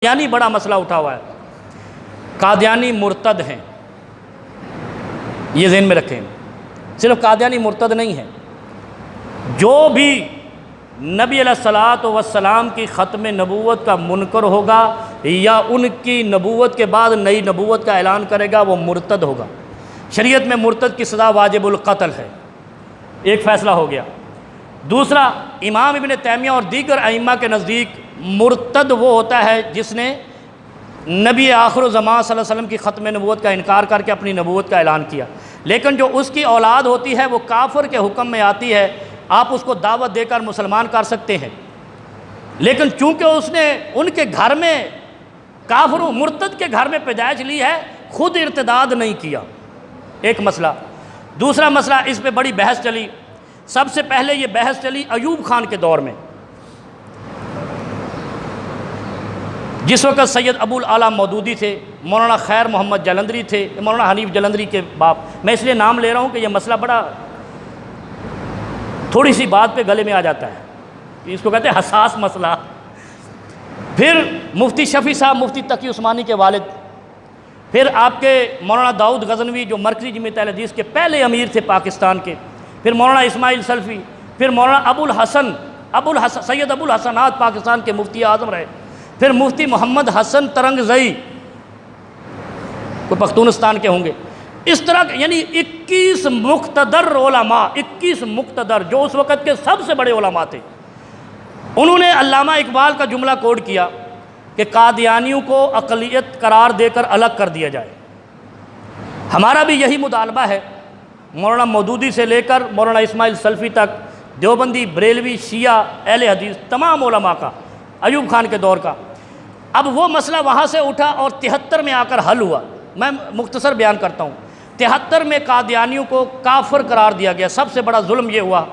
قادیانی بڑا مسئلہ اٹھا ہوا ہے. قادیانی مرتد ہیں، یہ ذہن میں رکھیں. صرف قادیانی مرتد نہیں ہیں، جو بھی نبی علیہ الصلاۃ والسلام کی ختم نبوت کا منکر ہوگا یا ان کی نبوت کے بعد نئی نبوت کا اعلان کرے گا وہ مرتد ہوگا. شریعت میں مرتد کی سزا واجب القتل ہے. ایک فیصلہ ہو گیا. دوسرا، امام ابن تیمیہ اور دیگر ائمہ کے نزدیک مرتد وہ ہوتا ہے جس نے نبی آخر الزمان صلی اللہ علیہ وسلم کی ختم نبوت کا انکار کر کے اپنی نبوت کا اعلان کیا. لیکن جو اس کی اولاد ہوتی ہے وہ کافر کے حکم میں آتی ہے، آپ اس کو دعوت دے کر مسلمان کر سکتے ہیں، لیکن چونکہ اس نے ان کے گھر میں کافر و مرتد کے گھر میں پیدائش لی ہے، خود ارتداد نہیں کیا. ایک مسئلہ. دوسرا مسئلہ، اس پہ بڑی بحث چلی. سب سے پہلے یہ بحث چلی ایوب خان کے دور میں، جس وقت سید ابو الاعلیٰ مودودی تھے، مولانا خیر محمد جلندری تھے، مولانا حنیف جلندری کے باپ. میں اس لیے نام لے رہا ہوں کہ یہ مسئلہ بڑا تھوڑی سی بات پہ گلے میں آ جاتا ہے، اس کو کہتے ہیں حساس مسئلہ. پھر مفتی شفیع صاحب، مفتی تقی عثمانی کے والد. پھر آپ کے مولانا داؤد غزنوی جو مرکزی جمعیت اہل حدیث کے پہلے امیر تھے پاکستان کے. پھر مولانا اسماعیل سلفی. پھر مولانا ابو الحسن سید ابو الحسنات پاکستان کے مفتی اعظم رہے. پھر مفتی محمد حسن ترنگزئی، کوئی پختونستان کے ہوں گے. اس طرح یعنی 21 مقتدر علماء، 21 مقتدر جو اس وقت کے سب سے بڑے علماء تھے. انہوں نے علامہ اقبال کا جملہ کوڈ کیا کہ قادیانیوں کو اقلیت قرار دے کر الگ کر دیا جائے. ہمارا بھی یہی مطالبہ ہے، مولانا مودودی سے لے کر مولانا اسماعیل سلفی تک، دیوبندی، بریلوی، شیعہ، اہل حدیث، تمام علماء کا، ایوب خان کے دور کا. اب وہ مسئلہ وہاں سے اٹھا اور 73 میں آ کر حل ہوا. میں مختصر بیان کرتا ہوں. 73 میں قادیانیوں کو کافر قرار دیا گیا. سب سے بڑا ظلم یہ ہوا،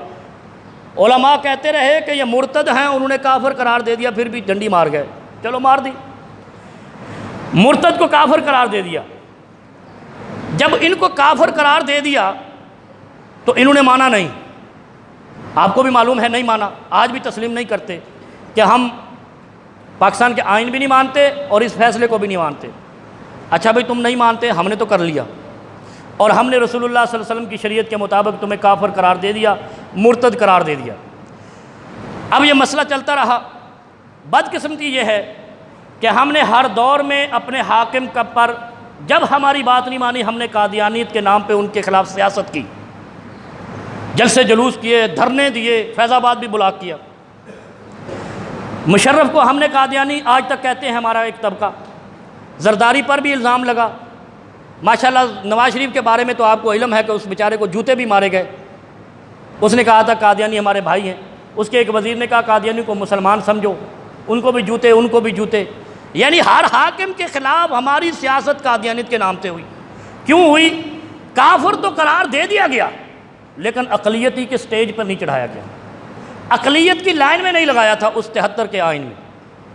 علماء کہتے رہے کہ یہ مرتد ہیں، انہوں نے کافر قرار دے دیا، پھر بھی ڈنڈی مار گئے. چلو مار دی، مرتد کو کافر قرار دے دیا. جب ان کو کافر قرار دے دیا تو انہوں نے مانا نہیں. آپ کو بھی معلوم ہے نہیں مانا. آج بھی تسلیم نہیں کرتے کہ ہم پاکستان کے آئین بھی نہیں مانتے اور اس فیصلے کو بھی نہیں مانتے. اچھا بھائی تم نہیں مانتے، ہم نے تو کر لیا، اور ہم نے رسول اللہ صلی اللہ علیہ وسلم کی شریعت کے مطابق تمہیں کافر قرار دے دیا، مرتد قرار دے دیا. اب یہ مسئلہ چلتا رہا. بدقسمتی یہ ہے کہ ہم نے ہر دور میں اپنے حاکم پر جب ہماری بات نہیں مانی، ہم نے قادیانیت کے نام پہ ان کے خلاف سیاست کی، جلسے جلوس کیے، دھرنے دیے، فیض آباد بھی بلاک کیا. مشرف کو ہم نے قادیانی آج تک کہتے ہیں ہمارا ایک طبقہ. زرداری پر بھی الزام لگا. ماشاءاللہ نواز شریف کے بارے میں تو آپ کو علم ہے کہ اس بیچارے کو جوتے بھی مارے گئے. اس نے کہا تھا قادیانی ہمارے بھائی ہیں. اس کے ایک وزیر نے کہا قادیانی کو مسلمان سمجھو، ان کو بھی جوتے، ان کو بھی جوتے. یعنی ہر حاکم کے خلاف ہماری سیاست قادیانیت کے نام سے ہوئی. کیوں ہوئی؟ کافر تو قرار دے دیا گیا، لیکن اقلیتی کے سٹیج پر نہیں چڑھایا گیا، اقلیت کی لائن میں نہیں لگایا تھا. اس 73 کے آئین میں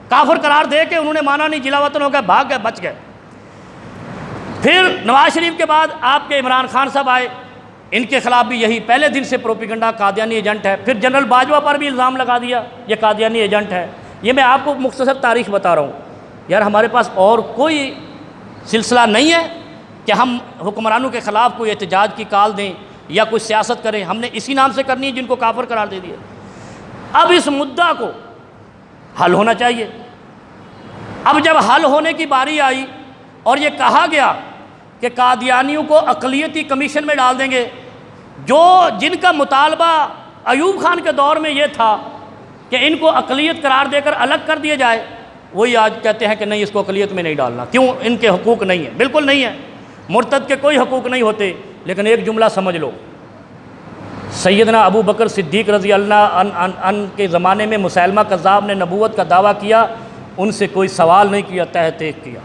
کافر قرار دے کے انہوں نے مانا نہیں، جلا وطن ہو گئے، بھاگ گئے، بچ گئے. پھر نواز شریف کے بعد آپ کے عمران خان صاحب آئے، ان کے خلاف بھی یہی پہلے دن سے پروپیگنڈا قادیانی ایجنٹ ہے. پھر جنرل باجوہ پر بھی الزام لگا دیا یہ قادیانی ایجنٹ ہے. یہ میں آپ کو مختصر تاریخ بتا رہا ہوں. یار ہمارے پاس اور کوئی سلسلہ نہیں ہے کہ ہم حکمرانوں کے خلاف کوئی احتجاج کی کال دیں یا کوئی سیاست کریں. ہم نے اسی نام سے کرنی ہے جن کو کافر قرار دے دیا. اب اس مدعا کو حل ہونا چاہیے. اب جب حل ہونے کی باری آئی اور یہ کہا گیا کہ قادیانیوں کو اقلیتی کمیشن میں ڈال دیں گے، جن کا مطالبہ ایوب خان کے دور میں یہ تھا کہ ان کو اقلیت قرار دے کر الگ کر دیا جائے، وہی آج کہتے ہیں کہ نہیں، اس کو اقلیت میں نہیں ڈالنا. کیوں؟ ان کے حقوق نہیں ہیں. بالکل نہیں ہے. مرتد کے کوئی حقوق نہیں ہوتے. لیکن ایک جملہ سمجھ لو، سیدنا ابو بکر صدیق رضی اللہ عنہ کے زمانے میں مسیلمہ کذاب نے نبوت کا دعویٰ کیا، ان سے کوئی سوال نہیں کیا، تحقیق کیا.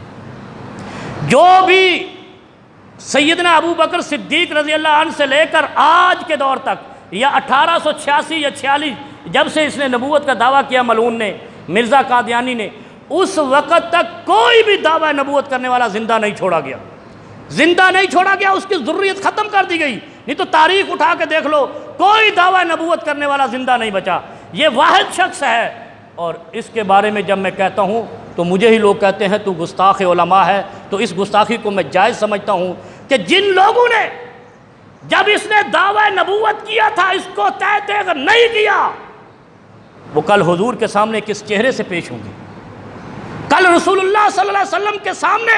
جو بھی سیدنا ابو بکر صدیق رضی اللہ عنہ سے لے کر آج کے دور تک، یا 1886 یا 46 جب سے اس نے نبوت کا دعویٰ کیا ملعون نے، مرزا قادیانی نے، اس وقت تک کوئی بھی دعویٰ نبوت کرنے والا زندہ نہیں چھوڑا گیا. زندہ نہیں چھوڑا گیا، اس کی ضروریت ختم کر دی گئی. نہیں تو تاریخ اٹھا کے دیکھ لو، کوئی دعویٰ نبوت کرنے والا زندہ نہیں بچا. یہ واحد شخص ہے اور اس کے بارے میں جب میں کہتا ہوں تو مجھے ہی لوگ کہتے ہیں تو گستاخ علماء ہے، تو اس گستاخی کو میں جائز سمجھتا ہوں کہ جن لوگوں نے جب اس نے دعویٰ نبوت کیا تھا اس کو تیغ نہیں کیا، وہ کل حضور کے سامنے کس چہرے سے پیش ہوں گے؟ کل رسول اللہ صلی اللہ علیہ وسلم کے سامنے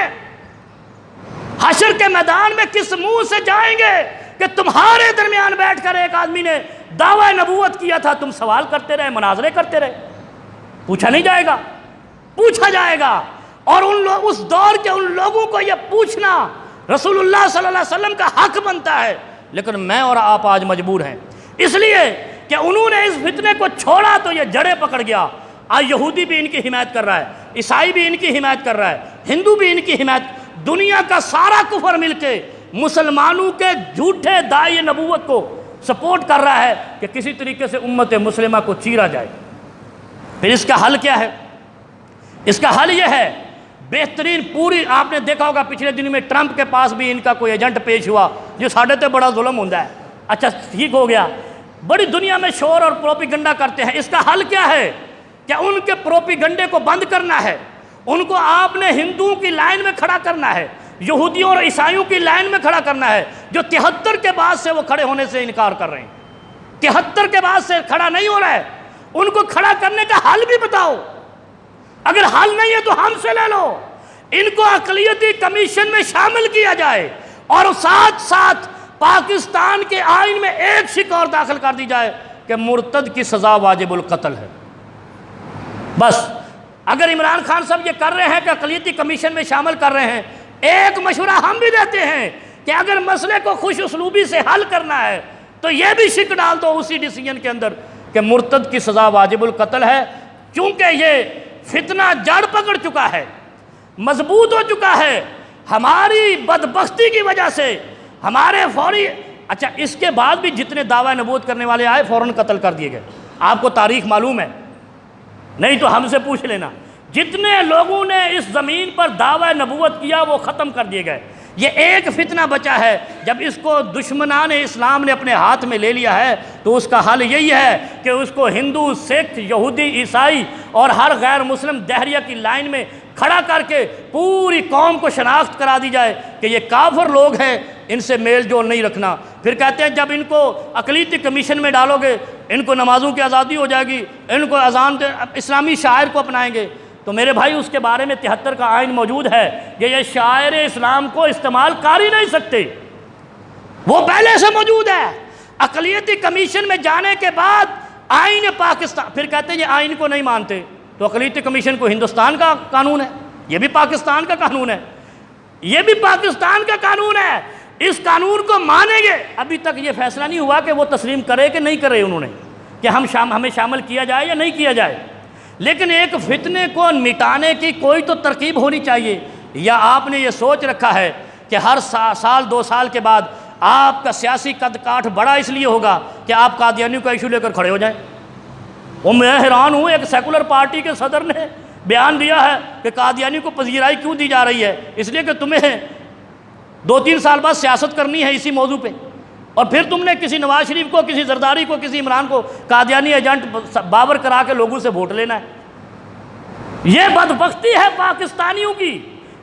حشر کے میدان میں کس منہ سے جائیں گے کہ تمہارے درمیان بیٹھ کر ایک آدمی نے دعویٰ نبوت کیا تھا، تم سوال کرتے رہے، مناظرے کرتے رہے؟ پوچھا نہیں جائے گا، پوچھا جائے گا۔ اور اس دور کے ان لوگوں کو یہ پوچھنا رسول اللہ صلی اللہ علیہ وسلم کا حق بنتا ہے، لیکن میں اور آپ آج مجبور ہیں، اس لیے کہ انہوں نے اس فتنے کو چھوڑا تو یہ جڑیں پکڑ گیا۔ آج یہودی بھی ان کی حمایت کر رہا ہے، عیسائی بھی ان کی حمایت کر رہا ہے، ہندو بھی ان کی حمایت، دنیا کا سارا کفر مل کے مسلمانوں کے جھوٹے داعی نبوت کو سپورٹ کر رہا ہے کہ کسی طریقے سے امت مسلمہ کو چیرا جائے۔ پھر اس کا حل کیا ہے؟ اس کا حل یہ ہے، بہترین پوری آپ نے دیکھا ہوگا پچھلے دنوں میں ٹرمپ کے پاس بھی ان کا کوئی ایجنٹ پیش ہوا جو ساڑھے تے بڑا ظلم ہوتا ہے، اچھا ٹھیک ہو گیا، بڑی دنیا میں شور اور پروپیگنڈا کرتے ہیں۔ اس کا حل کیا ہے؟ کہ ان کے پروپیگنڈے کو بند کرنا ہے، ان کو آپ نے ہندوؤں کی لائن میں کھڑا کرنا ہے، یہودیوں اور عیسائیوں کی لائن میں کھڑا کرنا ہے، جو 73 کے بعد سے وہ کھڑے ہونے سے انکار کر رہے ہیں، 73 کے بعد سے کھڑا نہیں ہو رہا ہے، ان کو کھڑا کرنے کا حل بھی بتاؤ۔ اگر حل نہیں ہے تو ہم سے لے لو، ان کو اقلیتی کمیشن میں شامل کیا جائے اور ساتھ ساتھ پاکستان کے آئین میں ایک شک اور داخل کر دی جائے کہ مرتد کی سزا واجب القتل ہے۔ بس اگر عمران خان صاحب یہ کر رہے ہیں کہ اقلیتی کمیشن میں شامل کر رہے ہیں، ایک مشورہ ہم بھی دیتے ہیں کہ اگر مسئلے کو خوش اسلوبی سے حل کرنا ہے تو یہ بھی شک ڈال دو اسی ڈیسیجن کے اندر کہ مرتد کی سزا واجب القتل ہے، کیونکہ یہ فتنہ جڑ پکڑ چکا ہے، مضبوط ہو چکا ہے، ہماری بدبختی کی وجہ سے ہمارے فوری اچھا اس کے بعد بھی جتنے دعویٰ نبوت کرنے والے آئے فوراً قتل کر دیے گئے۔ آپ کو تاریخ معلوم ہے، نہیں تو ہم سے پوچھ لینا، جتنے لوگوں نے اس زمین پر دعویٰ نبوت کیا وہ ختم کر دیے گئے۔ یہ ایک فتنہ بچا ہے، جب اس کو دشمنان اسلام نے اپنے ہاتھ میں لے لیا ہے تو اس کا حل یہی ہے کہ اس کو ہندو، سکھ، یہودی، عیسائی اور ہر غیر مسلم دہریہ کی لائن میں کھڑا کر کے پوری قوم کو شناخت کرا دی جائے کہ یہ کافر لوگ ہیں، ان سے میل جول نہیں رکھنا۔ پھر کہتے ہیں جب ان کو اقلیتی کمیشن میں ڈالو گے ان کو نمازوں کی آزادی ہو جائے گی، ان کو اذان اسلامی شاعر کو اپنائیں گے۔ تو میرے بھائی اس کے بارے میں 73 کا آئین موجود ہے کہ یہ شاعر اسلام کو استعمال کر ہی نہیں سکتے، وہ پہلے سے موجود ہے۔ اقلیتی کمیشن میں جانے کے بعد آئین پاکستان، پھر کہتے ہیں یہ آئین کو نہیں مانتے، تو اقلیتی کمیشن کو ہندوستان کا قانون ہے، یہ بھی پاکستان کا قانون ہے، یہ بھی پاکستان کا قانون ہے، اس قانون کو مانیں گے۔ ابھی تک یہ فیصلہ نہیں ہوا کہ وہ تسلیم کرے کہ نہیں کرے انہوں نے، کہ ہمیں شامل کیا جائے یا نہیں کیا جائے، لیکن ایک فتنے کو مٹانے کی کوئی تو ترکیب ہونی چاہیے۔ یا آپ نے یہ سوچ رکھا ہے کہ ہر سال 2 سال کے بعد آپ کا سیاسی قد کاٹھ بڑا اس لیے ہوگا کہ آپ قادیانیوں کا ایشو لے کر کھڑے ہو جائیں؟ وہ میں حیران ہوں، ایک سیکولر پارٹی کے صدر نے بیان دیا ہے کہ قادیانی کو پذیرائی کیوں دی جا رہی ہے؟ اس لیے کہ تمہیں 2-3 سال بعد سیاست کرنی ہے اسی موضوع پہ، اور پھر تم نے کسی نواز شریف کو، کسی زرداری کو، کسی عمران کو قادیانی ایجنٹ باور کرا کے لوگوں سے ووٹ لینا ہے۔ یہ بدبختی ہے پاکستانیوں کی،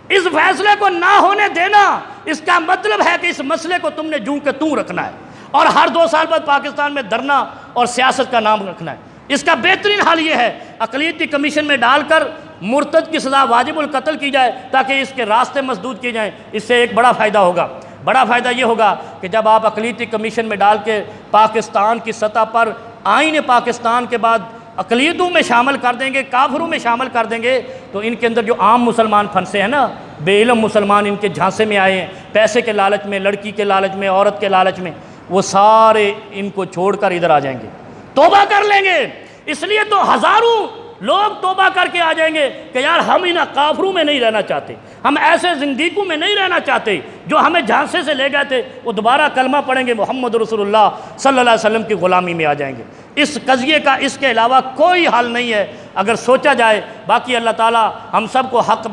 اس فیصلے کو نہ ہونے دینا اس کا مطلب ہے کہ اس مسئلے کو تم نے جوں کہ توں رکھنا ہے اور ہر 2 سال بعد پاکستان میں دھرنا اور سیاست کا نام رکھنا ہے۔ اس کا بہترین حل یہ ہے اقلیتی کمیشن میں ڈال کر مرتد کی سزا واجب القتل کی جائے تاکہ اس کے راستے مسدود کیے جائیں۔ اس سے ایک بڑا فائدہ ہوگا، بڑا فائدہ یہ ہوگا کہ جب آپ اقلیتی کمیشن میں ڈال کے پاکستان کی سطح پر آئین پاکستان کے بعد اقلیتوں میں شامل کر دیں گے، کافروں میں شامل کر دیں گے، تو ان کے اندر جو عام مسلمان پھنسے ہیں نا، بے علم مسلمان ان کے جھانسے میں آئے ہیں، پیسے کے لالچ میں، لڑکی کے لالچ میں، عورت کے لالچ میں، وہ سارے ان کو چھوڑ کر ادھر آ جائیں گے، توبہ کر لیں گے۔ اس لیے تو ہزاروں لوگ توبہ کر کے آ جائیں گے کہ یار ہم ان کافروں میں نہیں رہنا چاہتے، ہم ایسے زندگیوں میں نہیں رہنا چاہتے جو ہمیں جھانسے سے لے گئے تھے، وہ دوبارہ کلمہ پڑھیں گے، محمد رسول اللہ صلی اللہ علیہ وسلم کی غلامی میں آ جائیں گے۔ اس قضیے کا اس کے علاوہ کوئی حل نہیں ہے اگر سوچا جائے۔ باقی اللہ تعالی ہم سب کو حق